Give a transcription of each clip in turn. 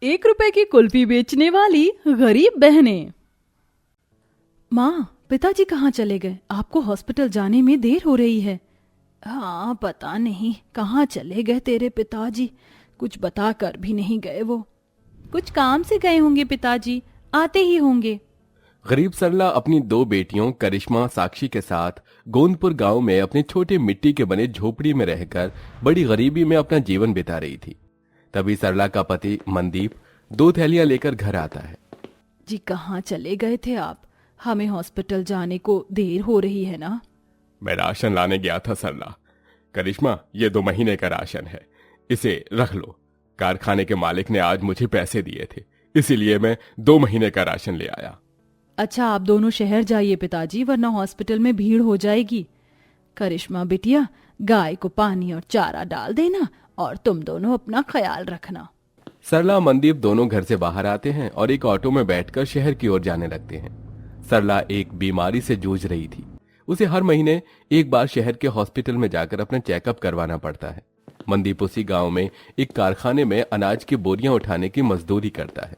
1 रुपए की कुल्फी बेचने वाली गरीब बहनें। माँ, पिताजी कहाँ चले गए? आपको हॉस्पिटल जाने में देर हो रही है। हाँ, पता नहीं कहाँ चले गए तेरे पिताजी, कुछ बता कर भी नहीं गए। वो कुछ काम से गए होंगे पिताजी, आते ही होंगे। गरीब सरला अपनी 2 बेटियों करिश्मा साक्षी के साथ गोंदपुर गांव में अपने छोटे मिट्टी के बने झोपड़ी में रहकर बड़ी गरीबी में अपना जीवन बिता रही थी। तभी सरला का पति मनदीप 2 थैलियां लेकर घर आता है। जी, कहाँ चले गए थे आप? हमें हॉस्पिटल जाने को देर हो रही है ना। मैं राशन लाने गया था सरला। करिश्मा, ये 2 महीने का राशन है, इसे रख लो। कारखाने के मालिक ने आज मुझे पैसे दिए थे, इसीलिए मैं 2 महीने का राशन ले आया। अच्छा, आप दोनों शहर जाइए पिताजी, वरना हॉस्पिटल में भीड़ हो जाएगी। करिश्मा बिटिया, गाय को पानी और चारा डाल देना और तुम दोनों अपना ख्याल रखना। सरला मनदीप दोनों घर से बाहर आते हैं और एक ऑटो में बैठकर शहर की ओर जाने लगते हैं। सरला एक बीमारी से जूझ रही थी। उसे हर महीने एक बार शहर के हॉस्पिटल में जाकर अपना चेकअप करवाना पड़ता है। मनदीप उसी गांव में एक कारखाने में अनाज की बोरियां उठाने की मजदूरी करता है।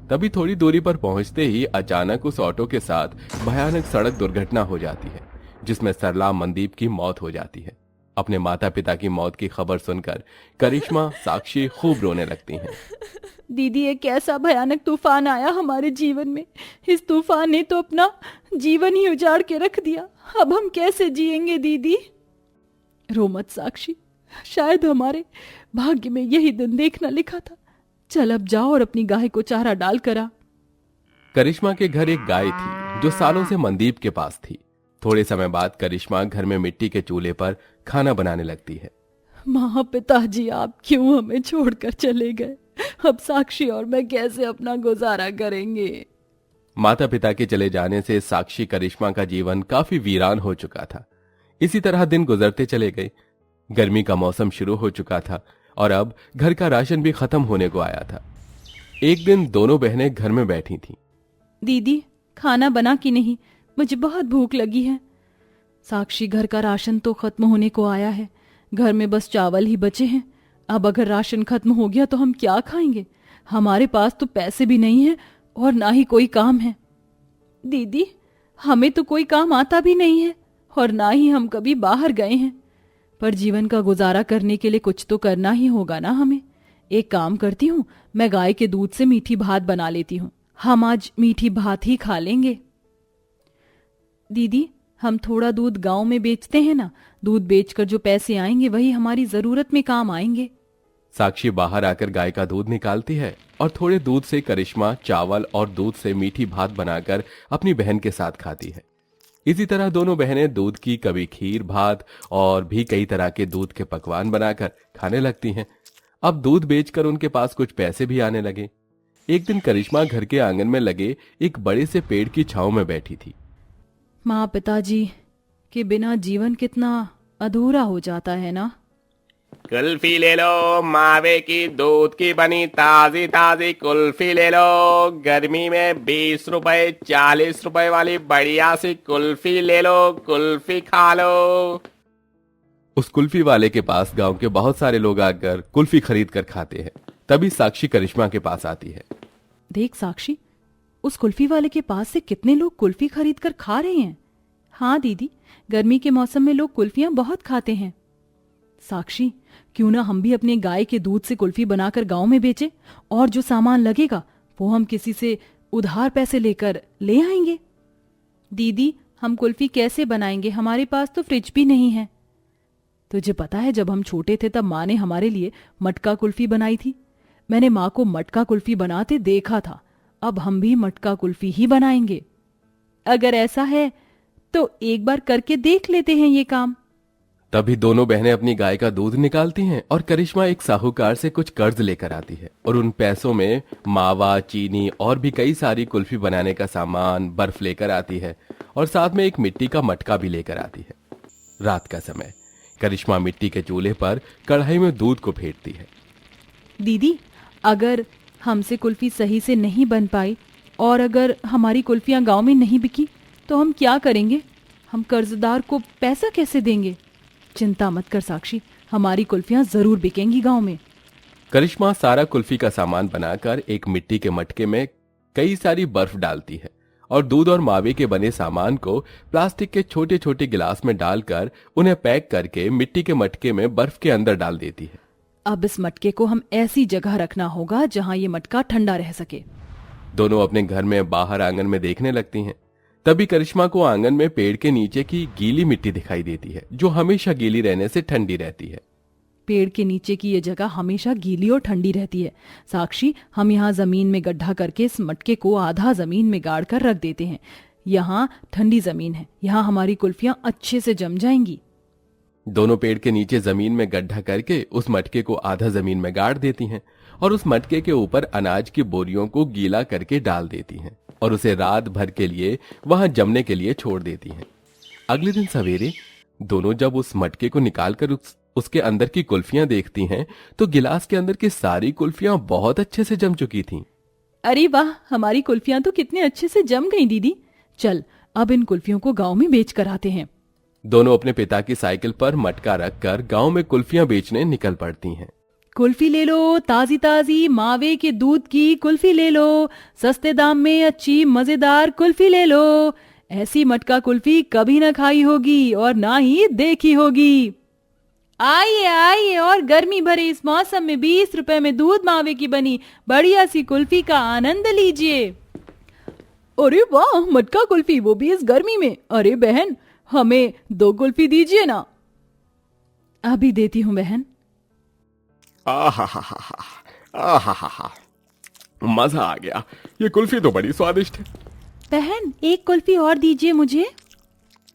तभी थोड़ी दूरी पर पहुंचते ही अचानक उस ऑटो के साथ भयानक सड़क दुर्घटना हो जाती है, जिसमें सरला मनदीप की मौत हो जाती है। अपने माता पिता की मौत की खबर सुनकर करिश्मा साक्षी खूब रोने लगती हैं। दीदी, एक ऐसा भयानक तूफान आया हमारे जीवन में। इस तूफान ने तो अपना जीवन ही उजाड़ के रख दिया। अब हम कैसे जिएंगे दीदी? रो मत साक्षी, शायद हमारे भाग्य में यही दिन देखना लिखा था। चल अब जाओ और अपनी गाय को चारा डाल कर आ। करिश्मा के घर एक गाय थी जो सालों से मनदीप के पास थी। थोड़े समय बाद करिश्मा घर में मिट्टी के चूल्हे पर खाना बनाने लगती है। माँ, पिताजी आप क्यों हमें छोड़कर चले गए? अब साक्षी और मैं कैसे अपना गुजारा करेंगे? माता पिता के चले जाने से साक्षी करिश्मा का जीवन काफी वीरान हो चुका था। इसी तरह दिन गुजरते चले गए। गर्मी का मौसम शुरू हो चुका था और अब घर का राशन भी खत्म होने को आया था। एक दिन दोनों बहनें घर में बैठी थीं। दीदी, खाना बना कि नहीं? मुझे बहुत भूख लगी है। साक्षी, घर का राशन तो खत्म होने को आया है, घर में बस चावल ही बचे हैं। अब अगर राशन खत्म हो गया तो हम क्या खाएंगे? हमारे पास तो पैसे भी नहीं है और ना ही कोई काम है। दीदी, हमें तो कोई काम आता भी नहीं है और ना ही हम कभी बाहर गए हैं, पर जीवन का गुजारा करने के लिए कुछ तो करना ही होगा ना हमें। एक काम करती हूँ, मैं गाय के दूध से मीठी भात बना लेती हूँ। हम आज मीठी भात ही खा लेंगे। दीदी, हम थोड़ा दूध गांव में बेचते हैं ना, दूध बेचकर जो पैसे आएंगे वही हमारी जरूरत में काम आएंगे। साक्षी बाहर आकर गाय का दूध निकालती है और थोड़े दूध से करिश्मा चावल और दूध से मीठी भात बनाकर अपनी बहन के साथ खाती है। इसी तरह दोनों बहनें दूध की कभी खीर भात और भी कई तरह के दूध के पकवान बनाकर खाने लगती हैं। अब दूध बेचकर उनके पास कुछ पैसे भी आने लगे। एक दिन करिश्मा घर के आंगन में लगे एक बड़े से पेड़ की छांव में बैठी थी। माँ, पिताजी के बिना जीवन कितना अधूरा हो जाता है ना। कुल्फी ले लो, मावे की दूध की बनी ताजी ताजी कुल्फी ले लो। गर्मी में 20 रुपए 40 रुपए वाली बढ़िया सी कुल्फी ले लो, कुल्फी खा लो। उस कुल्फी वाले के पास गांव के बहुत सारे लोग आकर कुल्फी खरीद कर खाते हैं। तभी साक्षी करिश्मा के पास आती है। देख साक्षी, उस कुल्फी वाले के पास से कितने लोग कुल्फी खरीद कर खा रहे हैं। हाँ दीदी, गर्मी के मौसम में लोग कुल्फियां बहुत खाते हैं। साक्षी, क्यों ना हम भी अपने गाय के दूध से कुल्फी बनाकर गांव में बेचे और जो सामान लगेगा वो हम किसी से उधार पैसे लेकर ले आएंगे। दीदी, हम कुल्फी कैसे बनाएंगे? हमारे पास तो फ्रिज भी नहीं है। तुझे पता है, जब हम छोटे थे तब माँ ने हमारे लिए मटका कुल्फी बनाई थी। मैंने माँ को मटका कुल्फी बनाते देखा था। अब हम भी मटका कुल्फी ही बनाएंगे। अगर ऐसा है तो एक बार करके देख लेते हैं ये काम। तभी दोनों बहनें अपनी गाय का दूध निकालती हैं और करिश्मा एक साहूकार से कुछ कर्ज लेकर आती है और उन पैसों में मावा, चीनी और भी कई सारी कुल्फी बनाने का सामान, बर्फ लेकर आती है और साथ में एक मिट्टी का मटका भी लेकर आती है। रात का समय करिश्मा मिट्टी के चूल्हे पर कढ़ाई में दूध को फेंटती है। दीदी, अगर हमसे कुल्फी सही से नहीं बन पाई और अगर हमारी कुल्फियां गांव में नहीं बिकी तो हम क्या करेंगे? हम कर्जदार को पैसा कैसे देंगे? चिंता मत कर साक्षी, हमारी कुल्फियां जरूर बिकेंगी गांव में। करिश्मा सारा कुल्फी का सामान बनाकर एक मिट्टी के मटके में कई सारी बर्फ डालती है और दूध और मावे के बने सामान को प्लास्टिक के छोटे छोटे गिलास में डालकर उन्हें पैक करके मिट्टी के मटके में बर्फ के अंदर डाल देती है। अब इस मटके को हम ऐसी जगह रखना होगा जहां ये मटका ठंडा रह सके। दोनों अपने घर में बाहर आंगन में देखने लगती हैं। तभी करिश्मा को आंगन में पेड़ के नीचे की गीली मिट्टी दिखाई देती है जो हमेशा गीली रहने से ठंडी रहती है। पेड़ के नीचे की ये जगह हमेशा गीली और ठंडी रहती है। साक्षी, हम यहाँ जमीन में गड्ढा करके इस मटके को आधा जमीन में गाड़ कर रख देते हैं। यहाँ ठंडी जमीन है, यहाँ हमारी कुल्फियां अच्छे से जम जाएंगी। दोनों पेड़ के नीचे जमीन में गड्ढा करके उस मटके को आधा जमीन में गाड़ देती हैं और उस मटके के ऊपर अनाज की बोरियों को गीला करके डाल देती हैं और उसे रात भर के लिए वहां जमने के लिए छोड़ देती हैं। अगले दिन सवेरे दोनों जब उस मटके को निकालकर उसके अंदर की कुल्फियां देखती हैं तो गिलास के अंदर की सारी कुल्फियां बहुत अच्छे से जम चुकी थीं। अरे वाह, हमारी कुल्फियां तो कितने अच्छे से जम गई दीदी। चल अब इन कुल्फियों को गांव में बेच कर आते हैं। दोनों अपने पिता की साइकिल पर मटका रखकर गांव में कुल्फियां बेचने निकल पड़ती हैं। कुल्फी ले लो, ताजी ताजी मावे के दूध की कुल्फी ले लो, सस्ते दाम में अच्छी मजेदार कुल्फी ले लो। ऐसी मटका कुल्फी कभी ना खाई होगी और ना ही देखी होगी। आइए आइए और गर्मी भरे इस मौसम में 20 रुपए में दूध मावे की बनी बढ़िया सी कुल्फी का आनंद लीजिए। अरे वाह, मटका कुल्फी, वो भी इस गर्मी में। अरे बहन, हमें 2 कुल्फी दीजिए ना। अभी देती हूँ बहन। आहा, मजा आ गया। ये कुल्फी तो बड़ी स्वादिष्ट है। बहन, 1 कुल्फी और दीजिए मुझे।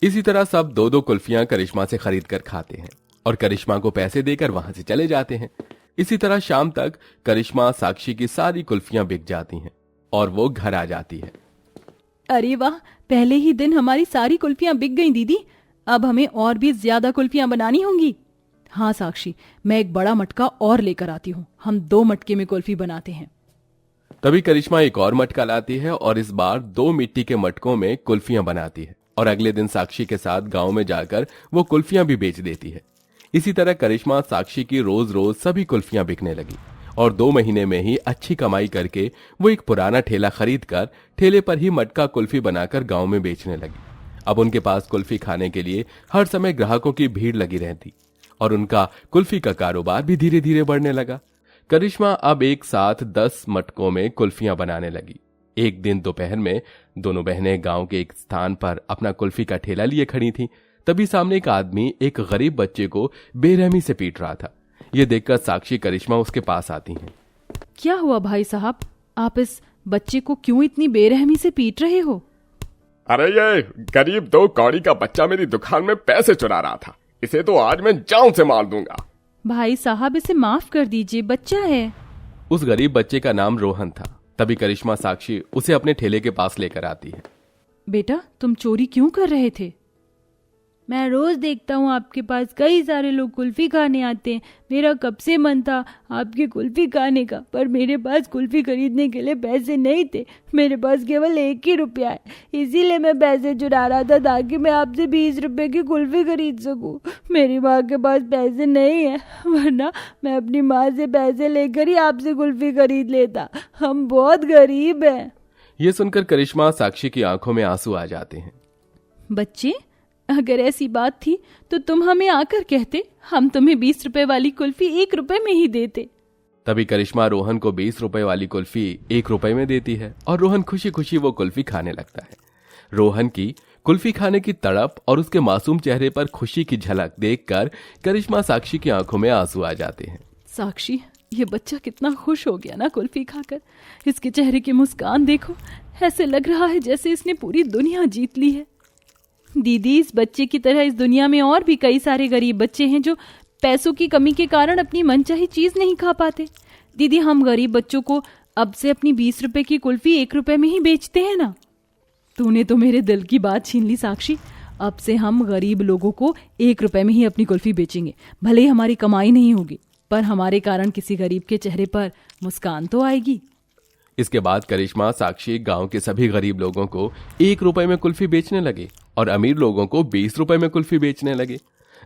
इसी तरह सब 2-2 कुल्फियां करिश्मा से खरीद कर खाते हैं और करिश्मा को पैसे देकर वहां से चले जाते हैं। इसी तरह शाम तक करिश्मा साक्षी की सारी कुल्फियां बिक जाती हैं और वो घर आ जाती है। अरे वाह, पहले ही दिन हमारी सारी कुल्फियां बिक गईं दीदी। अब हमें और भी ज्यादा कुल्फियां बनानी होंगी। हाँ साक्षी, मैं एक बड़ा मटका और लेकर आती हूँ। हम 2 मटके में कुल्फी बनाते हैं। तभी करिश्मा एक और मटका लाती है और इस बार 2 मिट्टी के मटकों में कुल्फियां बनाती है और अगले दिन साक्षी के साथ गांव में जाकर वो कुल्फियां भी बेच देती है। इसी तरह करिश्मा साक्षी की रोज रोज सभी कुल्फियां बिकने लगी और 2 महीने में ही अच्छी कमाई करके वो एक पुराना ठेला खरीद कर ठेले पर ही मटका कुल्फी बनाकर गांव में बेचने लगी। अब उनके पास कुल्फी खाने के लिए हर समय ग्राहकों की भीड़ लगी रहती और उनका कुल्फी का कारोबार भी धीरे धीरे बढ़ने लगा। करिश्मा अब एक साथ 10 मटकों में कुल्फियां बनाने लगी। एक दिन दोपहर में दोनों बहनें गांव के एक स्थान पर अपना कुल्फी का ठेला लिए खड़ी थीं। तभी सामने एक आदमी एक गरीब बच्चे को बेरहमी से पीट रहा था। ये देखकर साक्षी करिश्मा उसके पास आती हैं। क्या हुआ भाई साहब, आप इस बच्चे को क्यों इतनी बेरहमी से पीट रहे हो? अरे ये गरीब 2 कौड़ी का बच्चा मेरी दुकान में पैसे चुरा रहा था। इसे तो आज मैं जान से मार दूंगा। भाई साहब, इसे माफ कर दीजिए, बच्चा है। उस गरीब बच्चे का नाम रोहन था। तभी करिश्मा साक्षी उसे अपने ठेले के पास लेकर आती है। बेटा, तुम चोरी क्यों कर रहे थे? मैं रोज देखता हूँ आपके पास कई सारे लोग कुल्फी खाने आते हैं। मेरा कब से मन था आपकी कुल्फी खाने का, पर मेरे पास कुल्फी खरीदने के लिए पैसे नहीं थे। मेरे पास केवल 1 ही रुपया है, इसीलिए मैं पैसे चुरा रहा था ताकि मैं आपसे 20 रुपए की कुल्फी खरीद सकूं। मेरी माँ के पास पैसे नहीं है, वरना मैं अपनी माँ से पैसे लेकर ही आपसे कुल्फी खरीद लेता। हम बहुत गरीब हैं। ये सुनकर करिश्मा साक्षी की आंखों में आंसू आ जाते हैं। बच्चे, अगर ऐसी बात थी तो तुम हमें आकर कहते, हम तुम्हें 20 रुपए वाली कुल्फी 1 रुपए में ही देते। तभी करिश्मा रोहन को 20 रुपए वाली कुल्फी 1 रुपए में देती है और रोहन खुशी खुशी वो कुल्फी खाने लगता है। रोहन की कुल्फी खाने की तड़प और उसके मासूम चेहरे पर खुशी की झलक देखकर करिश्मा साक्षी की आंखों में आंसू आ जाते हैं। साक्षी, ये बच्चा कितना खुश हो गया ना कुल्फी खाकर। इसके चेहरे की मुस्कान देखो, ऐसे लग रहा है जैसे इसने पूरी दुनिया जीत ली है। दीदी, इस बच्चे की तरह इस दुनिया में और भी कई सारे गरीब बच्चे हैं जो पैसों की कमी के कारण अपनी मनचाही चीज नहीं खा पाते। दीदी, हम गरीब बच्चों को अब से अपनी 20 रुपए की कुल्फी 1 रुपए में ही बेचते हैं ना। तूने तो मेरे दिल की बात छीन ली साक्षी। अब से हम गरीब लोगों को 1 रुपए में ही अपनी कुल्फी बेचेंगे। भले ही हमारी कमाई नहीं होगी, पर हमारे कारण किसी गरीब के चेहरे पर मुस्कान तो आएगी। इसके बाद करिश्मा साक्षी गांव के सभी गरीब लोगों को 1 रुपए में कुल्फी बेचने लगे और अमीर लोगों को 20 रुपए में कुल्फी बेचने लगे।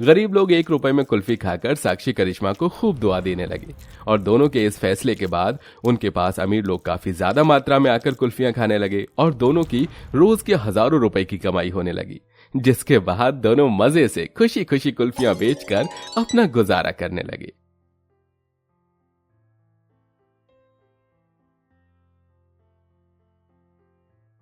गरीब लोग 1 रुपए में कुल्फी खाकर साक्षी करिश्मा को खूब दुआ देने लगे और दोनों के इस फैसले के बाद उनके पास अमीर लोग काफी ज्यादा मात्रा में आकर कुल्फियां खाने लगे और दोनों की रोज के हजारों रुपए की कमाई होने लगी, जिसके बाद दोनों मजे से खुशी खुशी कुल्फियां बेचकर अपना गुजारा करने लगे।